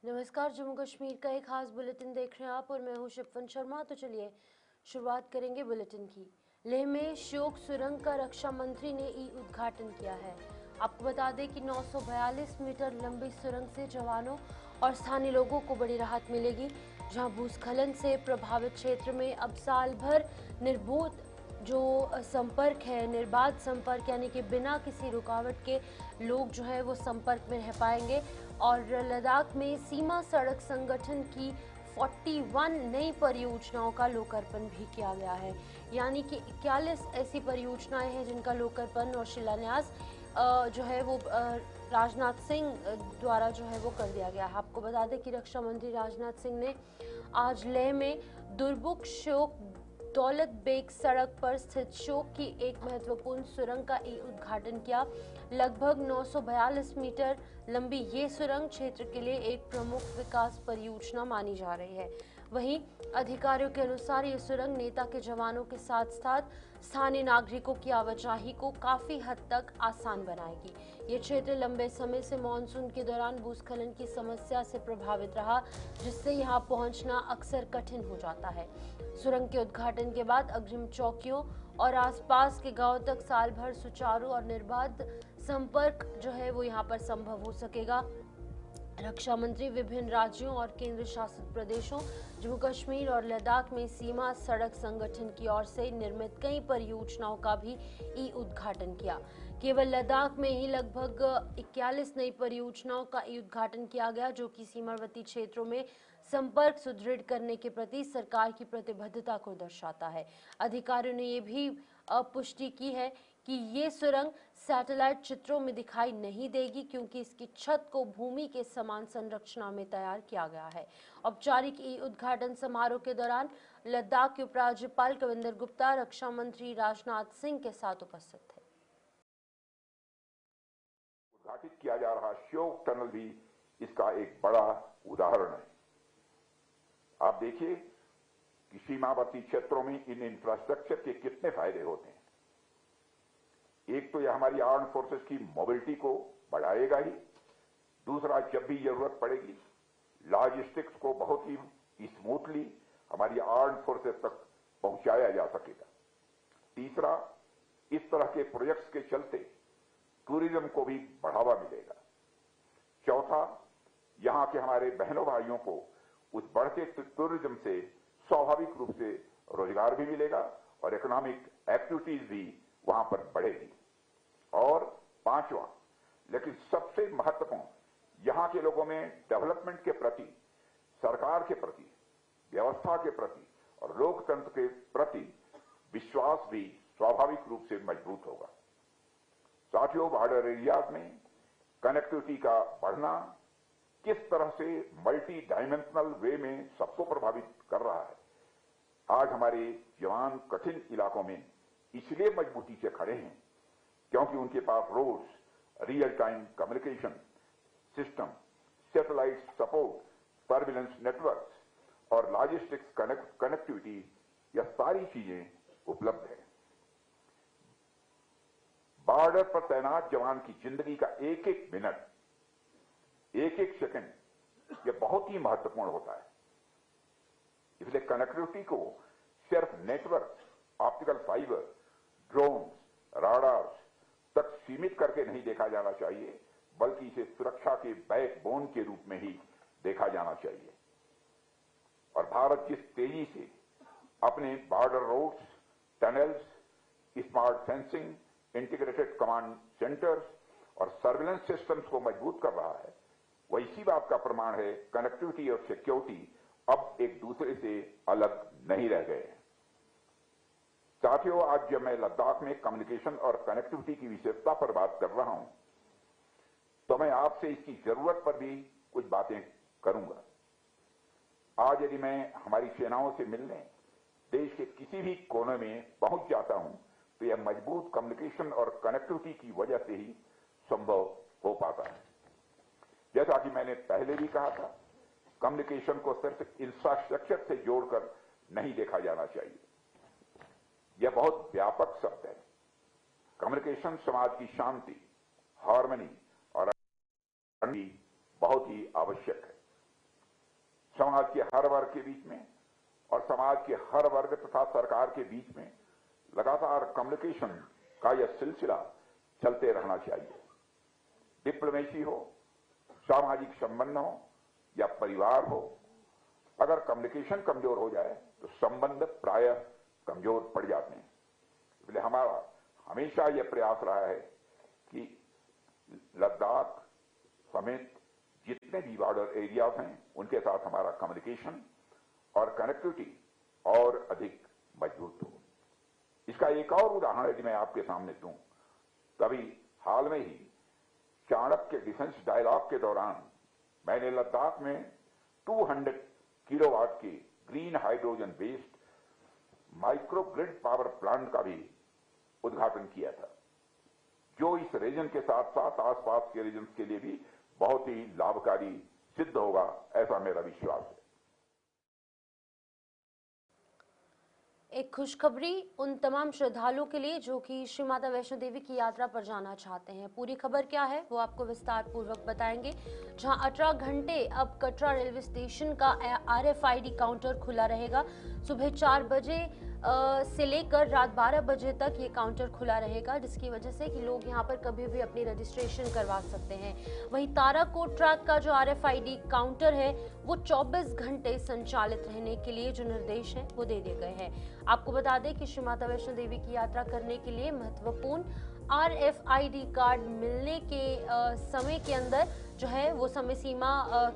नमस्कार। जम्मू कश्मीर का एक खास बुलेटिन देख रहे हैं आप और मैं हूं शिफन शर्मा। तो चलिए शुरुआत करेंगे बुलेटिन की। लेह में श्योक सुरंग का रक्षा मंत्री ने ई उद्घाटन किया है। आपको बता दें कि 942 मीटर लंबी सुरंग से जवानों और स्थानीय लोगों को बड़ी राहत मिलेगी, जहां भूस्खलन से प्रभावित क्षेत्र में अब साल भर निर्बाध जो संपर्क है, निर्बाध संपर्क यानी कि बिना किसी रुकावट के लोग जो है वो संपर्क में रह पाएंगे। और लद्दाख में सीमा सड़क संगठन की 41 नई परियोजनाओं का लोकार्पण भी किया गया है, यानी कि 41 ऐसी परियोजनाएं हैं जिनका लोकार्पण और शिलान्यास जो है वो राजनाथ सिंह द्वारा जो है वो कर दिया गया है। आपको बता दें कि रक्षा मंत्री राजनाथ सिंह ने आज लेह में दुर्बुक श्योक दौलत बेग सड़क पर स्थित श्योक की एक महत्वपूर्ण सुरंग का ई उद्घाटन किया। लगभग 942 मीटर लंबी ये सुरंग क्षेत्र के लिए एक प्रमुख विकास परियोजना मानी जा रही है। वहीं अधिकारियों के अनुसार ये सुरंग नेता के जवानों के साथ साथ स्थानीय नागरिकों की आवाजाही को काफी हद तक आसान बनाएगी। ये क्षेत्र लंबे समय से मानसून के दौरान भूस्खलन की समस्या से प्रभावित रहा, जिससे यहाँ पहुंचना अक्सर कठिन हो जाता है। सुरंग के उद्घाटन के बाद अग्रिम चौकियों और आसपास के गांवों तक साल भर सुचारू और निर्बाध संपर्क जो है वो यहाँ पर संभव हो सकेगा। रक्षा मंत्री विभिन्न राज्यों और केंद्र शासित प्रदेशों जम्मू कश्मीर और लद्दाख में सीमा सड़क संगठन की ओर से निर्मित कई परियोजनाओं का भी ई उद्घाटन किया। केवल लद्दाख में ही लगभग 41 नई परियोजनाओं का ई उद्घाटन किया गया, जो कि सीमावर्ती क्षेत्रों में संपर्क सुदृढ़ करने के प्रति सरकार की प्रतिबद्धता को दर्शाता है। अधिकारियों ने ये भी पुष्टि की है कि ये सुरंग सैटेलाइट चित्रों में दिखाई नहीं देगी, क्योंकि इसकी छत को भूमि के समान संरचना में तैयार किया गया है। औपचारिक ई उद्घाटन समारोह के दौरान लद्दाख के उपराज्यपाल कविंदर गुप्ता रक्षा मंत्री राजनाथ सिंह के साथ उपस्थित थे। उद्घाटित किया जा रहा श्योक टनल भी इसका एक बड़ा उदाहरण है। आप देखिए कि सीमावर्ती क्षेत्रों में इन इंफ्रास्ट्रक्चर के कितने फायदे होते हैं। एक तो यह हमारी आर्म्ड फोर्सेस की मोबिलिटी को बढ़ाएगा ही, दूसरा जब भी जरूरत पड़ेगी लॉजिस्टिक्स को बहुत ही स्मूथली हमारी आर्म्ड फोर्सेस तक पहुंचाया जा सकेगा। तीसरा, इस तरह के प्रोजेक्ट्स के चलते टूरिज्म को भी बढ़ावा मिलेगा। चौथा, यहां के हमारे बहनों भाइयों को उस बढ़ते टूरिज्म से स्वाभाविक रूप से रोजगार भी मिलेगा और इकोनॉमिक एक्टिविटीज भी वहां पर बढ़ेगी। और पांचवा, लेकिन सबसे महत्वपूर्ण, यहां के लोगों में डेवलपमेंट के प्रति, सरकार के प्रति, व्यवस्था के प्रति और लोकतंत्र के प्रति विश्वास भी स्वाभाविक रूप से मजबूत होगा। साथियों, बॉर्डर एरियाज में कनेक्टिविटी का बढ़ना किस तरह से मल्टी डायमेंशनल वे में सबको प्रभावित कर रहा है। आज हमारे जवान कठिन इलाकों में इसलिए मजबूती से खड़े हैं क्योंकि उनके पास roads, real time communication system, satellite support, surveillance networks और लॉजिस्टिक्स कनेक्टिविटी, यह सारी चीजें उपलब्ध है। बॉर्डर पर तैनात जवान की जिंदगी का एक एक मिनट, एक एक सेकंड, यह बहुत ही महत्वपूर्ण होता है। इसलिए कनेक्टिविटी को सिर्फ नेटवर्क, ऑप्टिकल फाइबर, ड्रोन्स, राडार्स तक सीमित करके नहीं देखा जाना चाहिए, बल्कि इसे सुरक्षा के बैकबोन के रूप में ही देखा जाना चाहिए। और भारत जिस तेजी से अपने border roads, tunnels, smart fencing, integrated command centres और सर्विलेंस सिस्टम्स को मजबूत कर रहा है, वह इसी बात का प्रमाण है कनेक्टिविटी और सिक्योरिटी अब एक दूसरे से अलग नहीं रह गए हैं। साथियों, आज जब मैं लद्दाख में कम्युनिकेशन और कनेक्टिविटी की विशेषता पर बात कर रहा हूं, तो मैं आपसे इसकी जरूरत पर भी कुछ बातें करूंगा। आज यदि मैं हमारी सेनाओं से मिलने देश के किसी भी कोने में पहुंच जाता हूं, तो यह मजबूत कम्युनिकेशन और कनेक्टिविटी की वजह से ही संभव हो पाता है। जैसा कि मैंने पहले भी कहा था, कम्युनिकेशन को सिर्फ इंफ्रास्ट्रक्चर से जोड़कर नहीं देखा जाना चाहिए। यह बहुत व्यापक शब्द है। कम्युनिकेशन समाज की शांति, हार्मनी और बहुत ही आवश्यक है। समाज के हर वर्ग के बीच में और समाज के हर वर्ग तथा सरकार के बीच में लगातार कम्युनिकेशन का यह सिलसिला चलते रहना चाहिए। डिप्लोमेसी हो, सामाजिक संबंध हो या परिवार हो, अगर कम्युनिकेशन कमजोर हो जाए तो संबंध प्रायः कमजोर पड़ जाते हैं। इसलिए हमारा हमेशा यह प्रयास रहा है कि लद्दाख समेत जितने भी बॉर्डर एरियाज हैं उनके साथ हमारा कम्युनिकेशन और कनेक्टिविटी और अधिक मजबूत हो। इसका एक और उदाहरण यदि मैं आपके सामने दूं, तभी हाल में ही चाणक्य डिफेंस डायलॉग के दौरान मैंने लद्दाख में 200 किलोवाट के green hydrogen based micro grid power plant का भी उद्घाटन किया था, जो इस रीजन के साथ साथ आसपास के रीजन के लिए भी बहुत ही लाभकारी सिद्ध होगा, ऐसा मेरा विश्वास है। एक खुशखबरी उन तमाम श्रद्धालुओं के लिए जो कि श्री माता वैष्णो देवी की यात्रा पर जाना चाहते हैं। पूरी खबर क्या है वो आपको विस्तार पूर्वक बताएंगे। जहां 18 घंटे अब कटरा रेलवे स्टेशन का RFID काउंटर खुला रहेगा। सुबह 4 बजे से लेकर रात 12 बजे तक ये काउंटर खुला रहेगा, जिसकी वजह से कि लोग यहाँ पर कभी भी अपनी रजिस्ट्रेशन करवा सकते हैं। वहीं ताराकोट ट्रैक का जो RFID काउंटर है वो 24 घंटे संचालित रहने के लिए जो निर्देश हैं वो दे दिए गए हैं। आपको बता दें कि श्री माता वैष्णो देवी की यात्रा करने के लिए महत्वपूर्ण RFID कार्ड मिलने के समय के अंदर जो है वो समय सीमा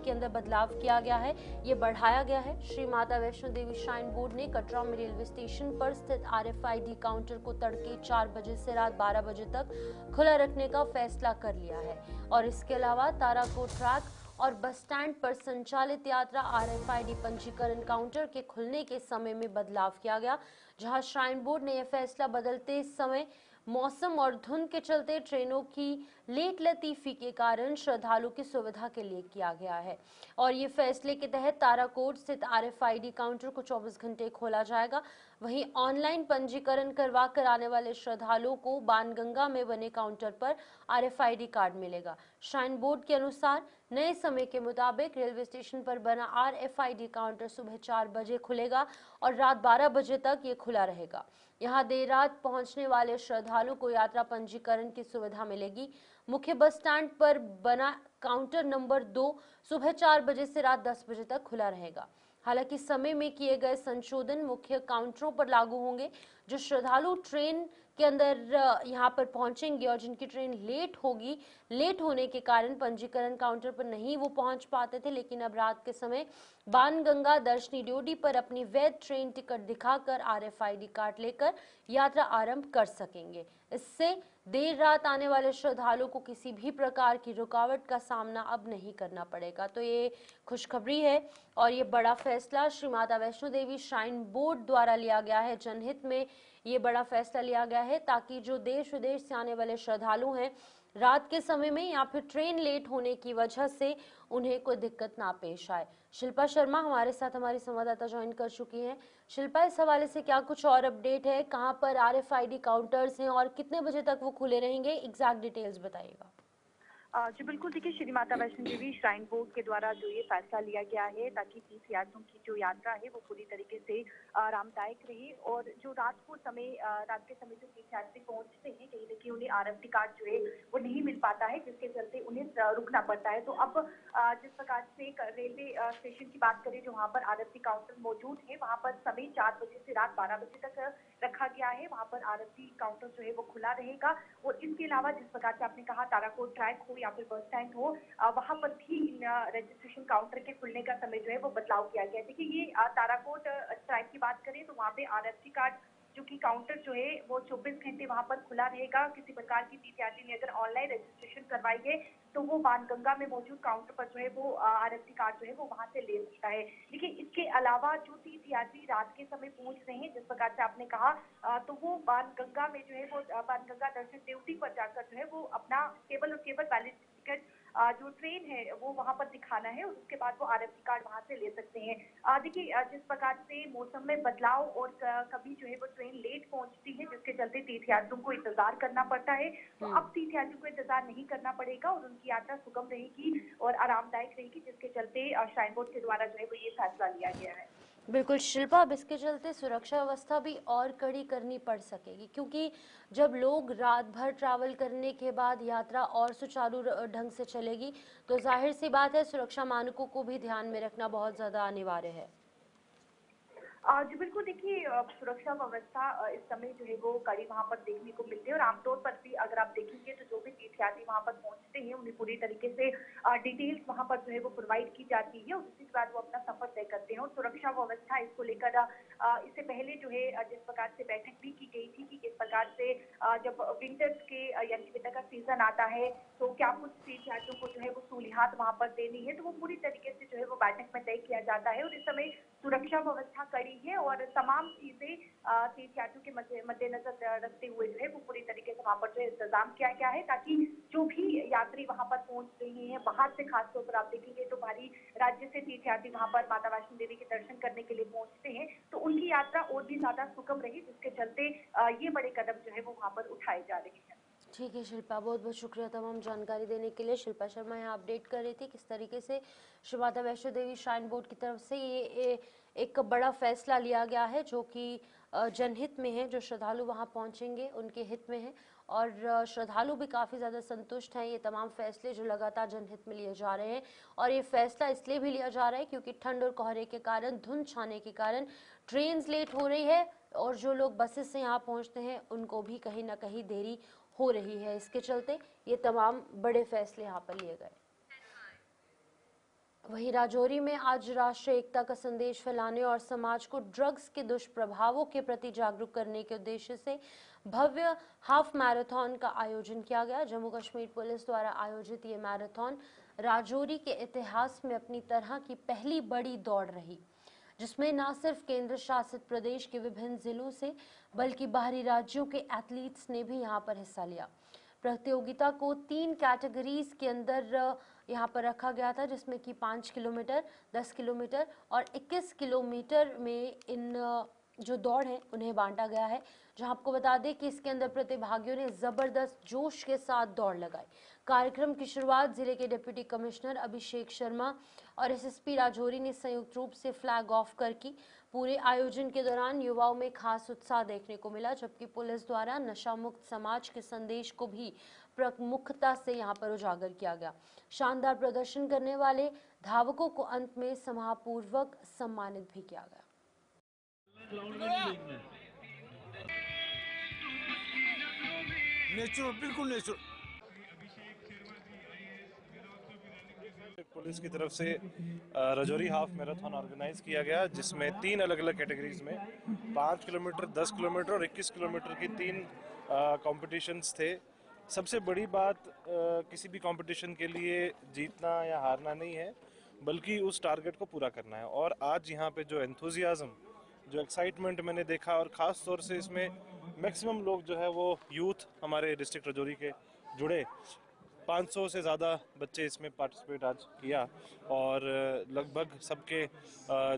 के अंदर बदलाव किया गया है, ये बढ़ाया गया है। श्री माता वैष्णो देवी श्राइन बोर्ड ने कटरा में रेलवे स्टेशन पर स्थित RFID काउंटर को तड़के 4 बजे से रात 12 बजे तक खुला रखने का फैसला कर लिया है। और इसके अलावा ताराकोट ट्रैक और बस स्टैंड पर संचालित यात्रा RFID पंजीकरण काउंटर के खुलने के समय में बदलाव किया गया। जहां श्राइन बोर्ड ने यह फैसला बदलते समय मौसम और धुंध के चलते ट्रेनों की लेट लतीफी के कारण श्रद्धालु की सुविधा के लिए किया गया है। और ये फैसले के तहत ताराकोट स्थित RFID काउंटर को 24 घंटे खोला जाएगा। वहीं ऑनलाइन पंजीकरण करवा कर आने वाले श्रद्धालुओं को बाणगंगा में बने काउंटर पर RFID कार्ड मिलेगा। श्राइन बोर्ड के अनुसार नए समय के मुताबिक रेलवे स्टेशन पर बना RFID काउंटर सुबह 4 बजे खुलेगा और रात 12 बजे तक ये खुला रहेगा। यहाँ देर रात पहुंचने वाले श्रद्धालु को यात्रा पंजीकरण की सुविधा मिलेगी। मुख्य बस स्टैंड पर बना काउंटर नंबर 2 सुबह 4 बजे से रात 10 बजे तक खुला रहेगा। हालांकि समय में किए गए संशोधन मुख्य काउंटरों पर लागू होंगे। जो श्रद्धालु ट्रेन के अंदर यहाँ पर पहुंचेंगे और जिनकी ट्रेन लेट होगी, लेट होने के कारण पंजीकरण काउंटर पर नहीं वो पहुंच पाते थे, लेकिन अब रात के समय बाणगंगा दर्शनी ड्यूटी पर अपनी वैध ट्रेन टिकट दिखाकर RFID कार्ड लेकर यात्रा आरंभ कर सकेंगे। इससे देर रात आने वाले श्रद्धालुओं को किसी भी प्रकार की रुकावट का सामना अब नहीं करना पड़ेगा। तो ये खुशखबरी है और ये बड़ा फैसला श्री माता वैष्णो देवी श्राइन बोर्ड द्वारा लिया गया है। जनहित में ये बड़ा फैसला लिया गया है ताकि जो देश विदेश से आने वाले श्रद्धालु हैं रात के समय में या फिर ट्रेन लेट होने की वजह से उन्हें कोई दिक्कत ना पेश आए। शिल्पा शर्मा हमारे साथ हमारी संवाददाता ज्वाइन कर चुकी हैं। शिल्पा, इस हवाले से क्या कुछ और अपडेट है? कहां पर RFID काउंटर्स हैं और कितने बजे तक वो खुले रहेंगे? एग्जैक्ट डिटेल्स बताइएगा। जी बिल्कुल, देखिए श्री माता वैष्णो देवी श्राइन बोर्ड के द्वारा जो ये फैसला लिया गया है ताकि तीर्थयात्रियों की जो यात्रा है वो पूरी तरीके से आरामदायक रहे और जो रात के समय जो तीर्थयात्री पहुंचते हैं कहीं ना कहीं उन्हें RFID कार्ड जो है वो नहीं मिल पाता है, जिसके चलते उन्हें रुकना पड़ता है। तो अब जिस प्रकार से रेलवे स्टेशन की बात करें जो वहाँ पर RFID काउंटर मौजूद है, वहाँ पर समय 4 बजे से रात 12 बजे तक रखा गया है। वहाँ पर RFID काउंटर जो है वो खुला रहेगा और इसके अलावा जिस प्रकार से आपने कहा ताराकोट ट्रैक हो या फिर बस स्टैंड हो, वहां पर भी रजिस्ट्रेशन काउंटर के खुलने का समय जो है वो बदलाव किया गया है। देखिए ये ताराकोट ट्रैक की बात करें तो वहाँ पे RFID कार्ड जो कि काउंटर जो है वो 24 घंटे वहां पर खुला रहेगा। किसी प्रकार की तीर्थयात्री ने अगर ऑनलाइन रजिस्ट्रेशन करवाई है तो वो बाणगंगा में मौजूद काउंटर पर जो है वो RFID कार्ड जो है वो वहां से ले सकता है। लेकिन इसके अलावा जो तीर्थयात्री रात के समय पहुंच रहे हैं जिस प्रकार से आपने कहा, तो वो बाणगंगा में जो है वो बाणगंगा दर्शन ड्यूटी पर जाकर जो है वो अपना केवल और केवल वैलिड टिकट जो ट्रेन है वो वहां पर दिखाना है और उसके बाद वो आरएफसी कार्ड वहां से ले सकते हैं। देखिए जिस प्रकार से मौसम में बदलाव और कभी जो है वो ट्रेन लेट पहुंचती है जिसके चलते तीर्थयात्रियों को इंतजार करना पड़ता है, तो अब तीर्थयात्रियों को इंतजार नहीं करना पड़ेगा और उनकी यात्रा सुगम रहेगी और आरामदायक रहेगी, जिसके चलते श्राइन बोर्ड के द्वारा जो है वो ये फैसला लिया गया है। बिल्कुल शिल्पा, अब इसके चलते सुरक्षा व्यवस्था भी और कड़ी करनी पड़ सकेगी, क्योंकि जब लोग रात भर ट्रैवल करने के बाद यात्रा और सुचारू ढंग से चलेगी तो जाहिर सी बात है सुरक्षा मानकों को भी ध्यान में रखना बहुत ज़्यादा अनिवार्य है। जी बिल्कुल, देखिए सुरक्षा व्यवस्था इस समय जो है वो कड़ी वहां पर देखने को मिलती है और आमतौर पर भी अगर आप देखेंगे तो जो भी तीर्थयात्री वहां पर पहुंचते हैं उन्हें पूरी तरीके से डिटेल्स वहां पर जो है वो प्रोवाइड की जाती है और उसके बाद वो अपना सफर तय करते हैं। और सुरक्षा व्यवस्था इसको लेकर इससे पहले जो है जिस प्रकार से बैठक भी की गई थी कि किस प्रकार से जब विंटर्स के यानी विंटर का सीजन आता है तो क्या कुछ तीर्थयात्रियों को जो है वो सहूलियात वहां पर देनी है, तो वो पूरी तरीके से जो है वो बैठक में तय किया जाता है। और इस समय सुरक्षा व्यवस्था कड़ी है और तमाम चीजें तीर्थयात्रियों के मद्देनजर रखते हुए जो है वो पूरी तरीके से वहां पर जो इंतजाम किया गया है, ताकि जो भी यात्री वहां पर पहुंच रहे हैं बाहर से, खासतौर पर आप देखेंगे तो बाहरी राज्य से तीर्थयात्री वहां पर माता वैष्णो देवी के दर्शन करने के लिए पहुंचते हैं, तो उनकी यात्रा और भी ज्यादा सुगम रही, जिसके चलते ये बड़े कदम जो है वो वहां पर उठाए जा रहे हैं। ठीक है शिल्पा, बहुत बहुत शुक्रिया तमाम जानकारी देने के लिए। शिल्पा शर्मा यहाँ अपडेट कर रही थी किस तरीके से श्री माता वैष्णो देवी श्राइन बोर्ड की तरफ से ये एक बड़ा फैसला लिया गया है जो कि जनहित में है, जो श्रद्धालु वहाँ पहुँचेंगे उनके हित में है और श्रद्धालु भी काफ़ी ज़्यादा संतुष्ट हैं ये तमाम फैसले जो लगातार जनहित में लिए जा रहे हैं। और ये फैसला इसलिए भी लिया जा रहा है क्योंकि ठंड और कोहरे के कारण, धुंध छाने के कारण ट्रेन लेट हो रही है और जो लोग बसेस से यहाँ पहुँचते हैं उनको भी कहीं ना कहीं देरी हो रही है। इसके चलते ये तमाम बड़े फैसले यहाँ पर लिए गए। वहीं राजौरी में आज राष्ट्रीय एकता का संदेश फैलाने और समाज को ड्रग्स के दुष्प्रभावों के प्रति जागरूक करने के उद्देश्य से भव्य हाफ मैराथन का आयोजन किया गया। जम्मू कश्मीर पुलिस द्वारा आयोजित ये मैराथन राजौरी के इतिहास में अपनी तरह की पहली बड़ी दौड़ रही, जिसमें न सिर्फ केंद्र शासित प्रदेश के विभिन्न जिलों से बल्कि बाहरी राज्यों के एथलीट्स ने भी यहां पर हिस्सा लिया। प्रतियोगिता को 3 कैटेगरीज के अंदर यहाँ पर रखा गया था, जिसमें कि 5 किलोमीटर, 10 किलोमीटर और 21 किलोमीटर में इन जो दौड़ है उन्हें बांटा गया है। जहां आपको बता दें कि इसके अंदर प्रतिभागियों ने जबरदस्त जोश के साथ दौड़ लगाई। कार्यक्रम की शुरुआत जिले के डिप्टी कमिश्नर अभिषेक शर्मा और एसएसपी राजौरी ने संयुक्त रूप से फ्लैग ऑफ कर की। पूरे आयोजन के दौरान युवाओं में खास उत्साह देखने को मिला, जबकि पुलिस द्वारा नशा मुक्त समाज के संदेश को भी प्रमुखता से यहां पर उजागर किया गया। शानदार प्रदर्शन करने वाले धावकों को अंत में समापूर्वक सम्मानित भी किया गया। नेचुरल, बिल्कुल नेचुरल। पुलिस की तरफ से राजौरी हाफ मैराथन ऑर्गेनाइज किया गया, जिसमें 3 अलग अलग कैटेगरीज में 5 किलोमीटर, 10 किलोमीटर और 21 किलोमीटर की 3 कॉम्पिटिशन्स थे। सबसे बड़ी बात किसी भी कंपटीशन के लिए जीतना या हारना नहीं है, बल्कि उस टारगेट को पूरा करना है। और आज यहाँ पे जो एंथुजियाज्म, जो एक्साइटमेंट मैंने देखा, और ख़ास तौर से इसमें मैक्सिमम लोग जो है वो यूथ हमारे डिस्ट्रिक्ट राजौरी के जुड़े, 500 से ज़्यादा बच्चे इसमें पार्टिसिपेट आज किया और लगभग सबके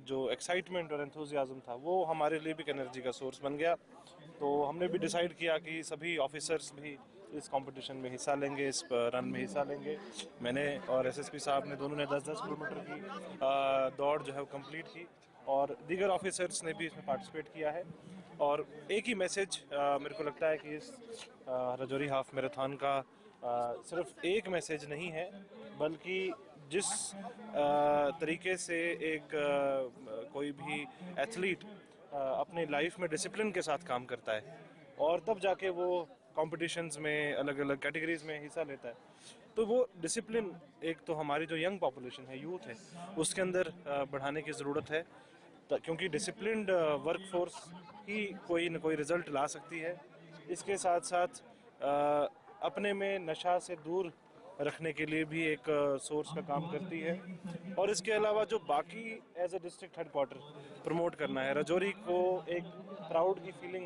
जो एक्साइटमेंट और एंथुजियाज्म था वो हमारे लिए भी एक एनर्जी का सोर्स बन गया। तो हमने भी डिसाइड किया कि सभी ऑफिसर्स भी इस कंपटीशन में हिस्सा लेंगे, इस रन में हिस्सा लेंगे। मैंने और एसएसपी साहब ने दोनों ने 10-10 किलोमीटर की दौड़ जो है वो कंप्लीट की और दीगर ऑफिसर्स ने भी इसमें पार्टिसिपेट किया है। और एक ही मैसेज मेरे को लगता है कि इस राजौरी हाफ मैराथन का सिर्फ एक मैसेज नहीं है, बल्कि जिस तरीके से एक कोई भी एथलीट अपने लाइफ में डिसिप्लिन के साथ काम करता है और तब जाके वो कॉम्पिटिशन्स में अलग अलग कैटेगरीज में हिस्सा लेता है, तो वो डिसिप्लिन एक तो हमारी जो यंग पॉपुलेशन है, यूथ है, उसके अंदर बढ़ाने की ज़रूरत है, क्योंकि डिसिप्लिन्ड वर्कफोर्स ही कोई न कोई रिज़ल्ट ला सकती है। इसके साथ साथ अपने में नशा से दूर रखने के लिए भी एक सोर्स का काम करती है। और इसके अलावा जो बाकी as a district headquarter promote करना है, राजौरी को एक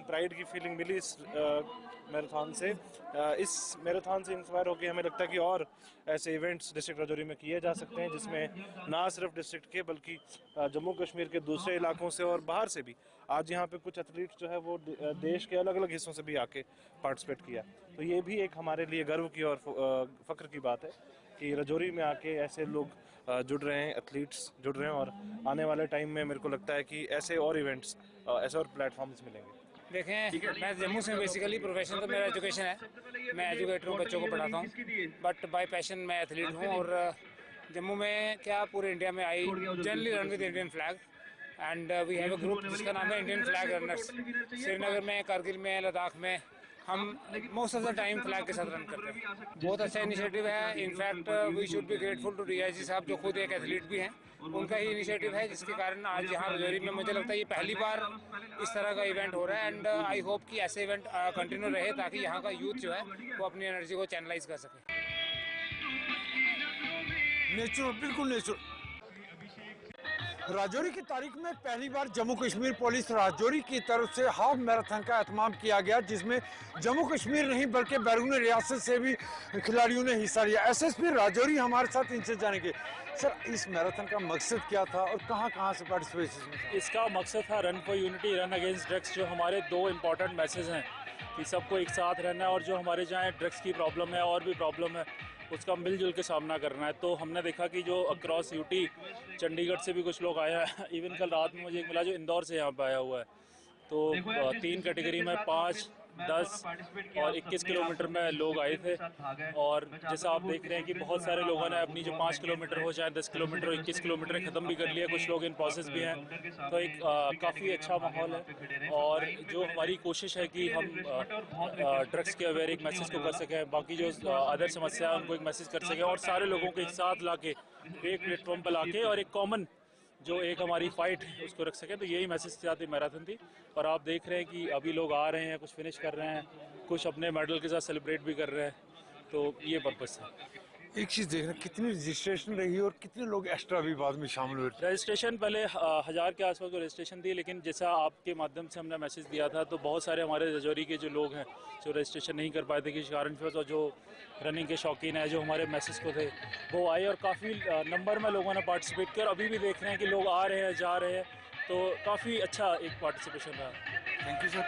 प्राइड की फीलिंग मिली इस मैराथन से। इस मैराथन से इंस्पायर होकर हमें लगता है कि और ऐसे इवेंट्स डिस्ट्रिक्ट राजौरी में किए जा सकते हैं, जिसमें ना सिर्फ डिस्ट्रिक्ट के बल्कि जम्मू कश्मीर के दूसरे इलाकों से और बाहर से भी, आज यहाँ पे कुछ एथलीट्स जो है वो देश के अलग अलग हिस्सों से भी आके पार्टिसिपेट किया। तो ये भी एक हमारे लिए गर्व की और फख्र की बात है कि राजौरी में आके ऐसे लोग जुड़ रहे हैं, एथलीट्स जुड़ रहे हैं। और आने वाले टाइम में मेरे को लगता है कि ऐसे और इवेंट्स, ऐसे और प्लेटफॉर्म्स मिलेंगे। देखें, मैं जम्मू से बेसिकली प्रोफेशन तो मेरा एजुकेशन है, मैं एजुकेटर हूँ, बच्चों को पढ़ाता हूँ, बट बाय पैशन मैं एथलीट हूँ। और जम्मू में क्या पूरे इंडिया में I generally run with Indian flag and we have a group जिसका नाम है इंडियन फ्लैग रनर्स। श्रीनगर में, कारगिल में, लद्दाख में हम most of the time flag के साथ रन करते हैं। बहुत अच्छा इनिशिएटिव है। In fact we should be grateful to DIG साहब जो खुद एक एथलीट भी हैं, उनका ही इनिशिएटिव है जिसके कारण आज यहाँ राजौरी में मुझे लगता है ये पहली बार इस तरह का इवेंट हो रहा है। एंड आई होप कि ऐसे इवेंट कंटिन्यू रहे ताकि यहाँ का यूथ जो है वो अपनी एनर्जी को चैनलाइज कर सके। नेचुरल, बिल्कुल नेचुरल। राजौरी की तारीख में पहली बार जम्मू कश्मीर पुलिस राजौरी की तरफ से हाफ मैराथन का एहतमाम किया गया, जिसमें जम्मू कश्मीर नहीं बल्कि बैरून रियासत से भी खिलाड़ियों ने हिस्सा लिया। एसएसपी राजौरी हमारे साथ इनसे जानेंगे। सर, इस मैराथन का मकसद क्या था और कहाँ से पार्टिसिपेशन? इसका मकसद था run for unity, run against drugs, जो हमारे दो इम्पॉर्टेंट मैसेज हैं कि सबको एक साथ रहना है और जो हमारे जहाँ ड्रग्स की प्रॉब्लम है और भी प्रॉब्लम है उसका मिलजुल के सामना करना है। तो हमने देखा कि जो अक्रॉस यूटी, चंडीगढ़ से भी कुछ लोग आए हैं, इवन कल रात में मुझे एक मिला जो इंदौर से यहाँ पे आया हुआ है। तो 3 कैटेगरी में 5, 10 और 21 किलोमीटर में लोग आए थे। और जैसा आप देख रहे हैं कि बहुत सारे लोगों ने अपनी जो 5 किलोमीटर हो चाहे 10 किलोमीटर, 21 किलोमीटर ख़त्म भी कर लिया, कुछ लोग इन प्रोसेस भी हैं। तो एक काफ़ी अच्छा माहौल है। और जो हमारी कोशिश है कि हम ड्रग्स के अवेयर एक मैसेज को कर सकें, बाकी जो अदर समस्या है उनको एक मैसेज कर सकें और सारे लोगों को एक साथ ला के एक प्लेटफॉर्म पर ला के और एक कॉमन जो एक हमारी फाइट उसको रख सकें। तो यही मैसेज के साथ ये मैराथन थी। और आप देख रहे हैं कि अभी लोग आ रहे हैं, कुछ फिनिश कर रहे हैं, कुछ अपने मेडल के साथ सेलिब्रेट भी कर रहे हैं। तो ये पर्पस है। एक चीज़ देखना, कितनी रजिस्ट्रेशन रही और कितने लोग एक्स्ट्रा भी बाद में शामिल हुए? रजिस्ट्रेशन पहले 1000 के आसपास को रजिस्ट्रेशन थी, लेकिन जैसा आपके माध्यम से हमने मैसेज दिया था तो बहुत सारे हमारे राजौरी के जो लोग हैं जो रजिस्ट्रेशन नहीं कर पाए थे किसी कारणवश, और जो रनिंग के शौकीन हैं जो हमारे मैसेज को थे वो आए और काफ़ी नंबर में लोगों ने पार्टिसिपेट किया। और अभी भी देख रहे हैं कि लोग आ रहे हैं, जा रहे हैं, तो काफ़ी अच्छा एक पार्टिसिपेशन रहा। Thank you sir.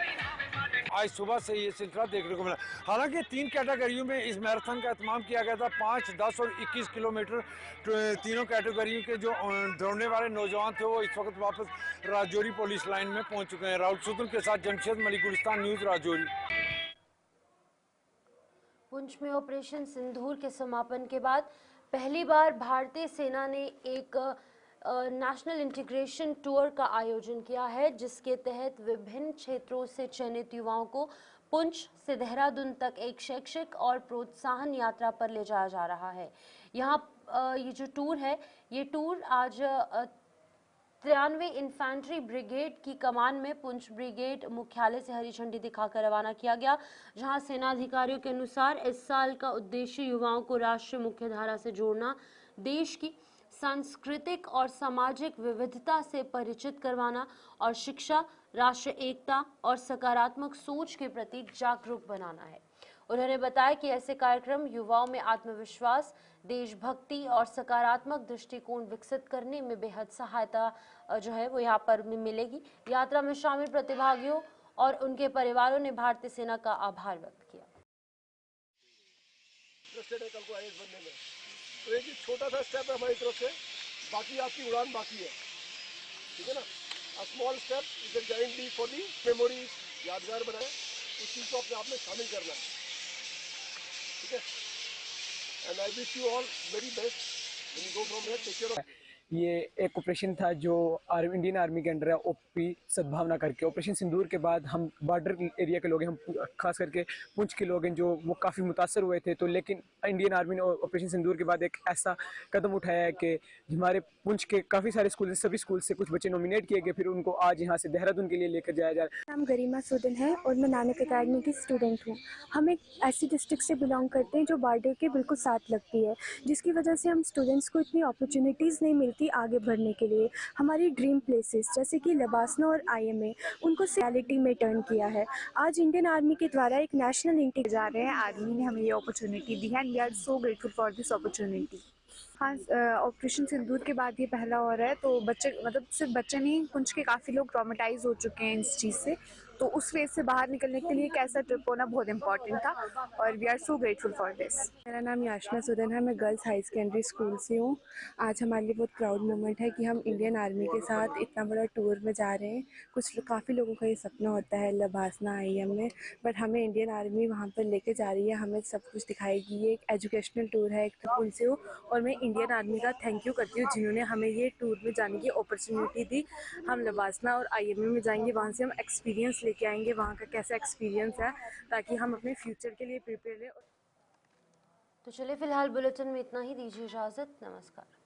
आज सुबह से ये सिलसिला देखने को मिला। हालांकि 3 कैटेगरियों में इस मैराथन का एहतमाम किया गया था। 5, 10 और 21 किलोमीटर तीनों कैटेगरियों के जो दौड़ने वाले नौजवान थे वो इस वक्त वापस राजौरी पुलिस लाइन में पहुंच चुके हैं। राहुल सुतुल के साथ जमशेद मलिक, गुलिस्तान न्यूज़, राजौरी। पुंछ में ऑपरेशन सिंदूर के समापन के बाद पहली बार भारतीय सेना ने एक नेशनल इंटीग्रेशन टूर का आयोजन किया है, जिसके तहत विभिन्न क्षेत्रों से चयनित युवाओं को पुंछ से देहरादून तक एक शैक्षिक और प्रोत्साहन यात्रा पर ले जाया जा रहा है। यहाँ ये जो टूर है, ये टूर आज 93 इन्फेंट्री ब्रिगेड की कमान में पुंछ ब्रिगेड मुख्यालय से हरी झंडी दिखाकर रवाना किया गया, जहां सेना अधिकारियों के अनुसार इस साल का उद्देश्य युवाओं को राष्ट्रीय मुख्यधारा से जोड़ना, देश की सांस्कृतिक और सामाजिक विविधता से परिचित करवाना और शिक्षा, राष्ट्रीय एकता और सकारात्मक सोच के प्रति जागरूक बनाना है। उन्होंने बताया कि ऐसे कार्यक्रम युवाओं में आत्मविश्वास, देशभक्ति और सकारात्मक दृष्टिकोण विकसित करने में बेहद सहायता जो है वो यहाँ पर मिलेगी। यात्रा में शामिल प्रतिभागियों और उनके परिवारों ने भारतीय सेना का आभार व्यक्त किया। तो एक छोटा सा स्टेप है हमारी तरफ से, बाकी आपकी उड़ान बाकी है, ठीक है ना। A small step is a giant leap for the memories, यादगार बनाए, उस चीज को अपने आप में शामिल करना है, ठीक है। And I wish you all very best when you go from here. Take care of. ये एक ऑपरेशन था जो इंडियन आर्मी के अंडर है, ओपी सद्भावना करके। ऑपरेशन सिंदूर के बाद हम बॉर्डर एरिया के लोग हैं, हम खास करके पुंछ के लोग हैं जो वो काफ़ी मुतासर हुए थे। तो लेकिन इंडियन आर्मी ने ऑपरेशन सिंदूर के बाद एक ऐसा कदम उठाया है कि हमारे पुंछ के काफ़ी सारे स्कूल, सभी स्कूल से कुछ बच्चे नॉमिनेट किए गए, फिर उनको आज यहाँ से देहरादून के लिए लेकर जाया जा रहा है। नाम गरिमा सूदन है और मैं नानक अकेडमी की स्टूडेंट हूँ। हम एक ऐसी डिस्ट्रिक्ट से बिलोंग करते हैं जो बॉर्डर के बिल्कुल साथ लगती है, जिसकी वजह से हम स्टूडेंट्स को इतनी अपॉर्चुनिटीज़ नहीं मिलती आगे बढ़ने के लिए। हमारी ड्रीम प्लेसेस जैसे कि लबासना और IMA उनको रियलिटी में टर्न किया है। आज इंडियन आर्मी के द्वारा एक नेशनल इंटीग्रेशन जा रहे हैं। आर्मी ने हमें ये अपॉर्चुनिटी दी है and we are so grateful for this opportunity. हाँ, ऑपरेशन सिंदूर के बाद ये पहला हो रहा है, तो बच्चे मतलब सिर्फ बच्चे नहीं, पुंछ के काफ़ी लोग ट्रॉमेटाइज हो चुके हैं इस चीज़ से। तो उस फेज से बाहर निकलने के लिए एक ऐसा ट्रिप होना बहुत इंपॉर्टेंट था और we are so grateful for this. मेरा नाम याशना सूदन है, मैं गर्ल्स हाई सेकेंडरी स्कूल से हूँ। आज हमारे लिए बहुत प्राउड मोमेंट है कि हम इंडियन आर्मी के साथ इतना बड़ा टूर में जा रहे हैं। काफ़ी लोगों का ये सपना होता है लबासना IM में, बट हमें इंडियन आर्मी वहाँ पर लेके जा रही है, हमें सब कुछ दिखाएगी। ये एक एजुकेशनल टूर है, एक स्कूल से हो, और मैं इंडियन आर्मी का थैंक यू करती हूँ जिन्होंने हमें ये टूर में जाने की अपॉर्चुनिटी दी। हम लबासना और IMA में जाएंगे, वहाँ से हम एक्सपीरियंस लेके आएंगे, वहाँ का कैसा एक्सपीरियंस है, ताकि हम अपने फ्यूचर के लिए प्रिपेयर रहें। तो चलिए फिलहाल बुलेटिन में इतना ही, दीजिए इजाज़त, नमस्कार।